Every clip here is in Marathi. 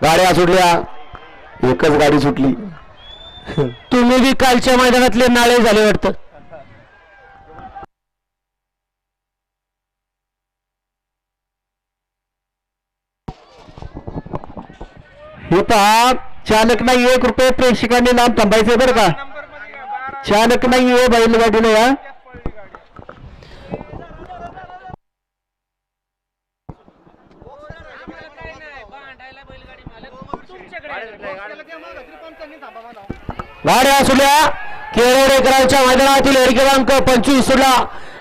गाड्या सुटल्या, एकच गाडी सुटली. तुम्ही बी कालच्या मैदानातले नाळे झाले वाटतं. हे पहा, चालक नाही, 1 रुपये प्रेक्षकांनी लांब थांबायचे बरं का. चालक नाही आहे बैलगाडीला या. गाड्या सुटल्या. केळवडेकरांच्या मैदानातील एडी क्रमांक 25 सुटला.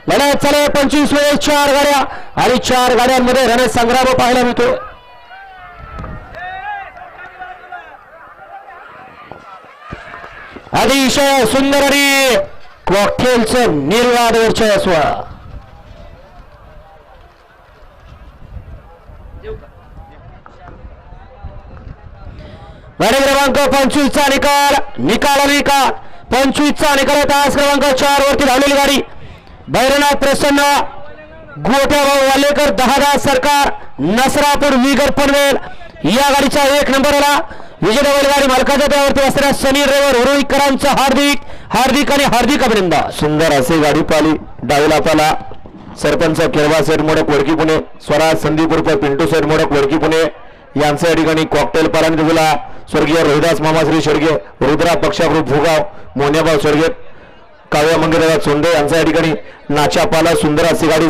लढत चालू 25 मध्ये 4 गाड्या आणि 4 गाड्यांमध्ये रणसंग्राम पाहायला मिळतो. अतिशय सुंदर आणि कॉकटेलचं निर्वाद वर्चस्व. गाडी क्रमांक 25 चा निकाल 25 चा निकाल. तास क्रमांक 4 वरती धावलेली गाडी भैरवनाथ प्रसन्न, गोट्याभाऊ वालेकर, 10 सरकार, नसरापूर विगर पनवेल या गाडीचा 1 नंबर आला. विजय बैलगाडी मालकाच्या त्यावरती असणाऱ्या सनी ड्रायव्हर उरुईकरांचं हार्दिक आणि हार्दिक अभिनंदन. सुंदर असे गाडी पाली. डावीला पाला सरपंच केरवा सेठ मोडक वडकी पुणे, स्वराज संदीप उर्फ पिंटू सेठ मोडक वडकी पुणे यांच्या या ठिकाणी कॉकटेल पालाने दिला. स्वर्गीय रोहिदास मामाश्री शेडगे, रुद्रा पक्षाग्रुप भूगाव, मोन्याभाऊ शेडगे, काव्या मंगेराव सोंडे यांच्या या ठिकाणी नाच्या पाला. सुंदर अशी गाडी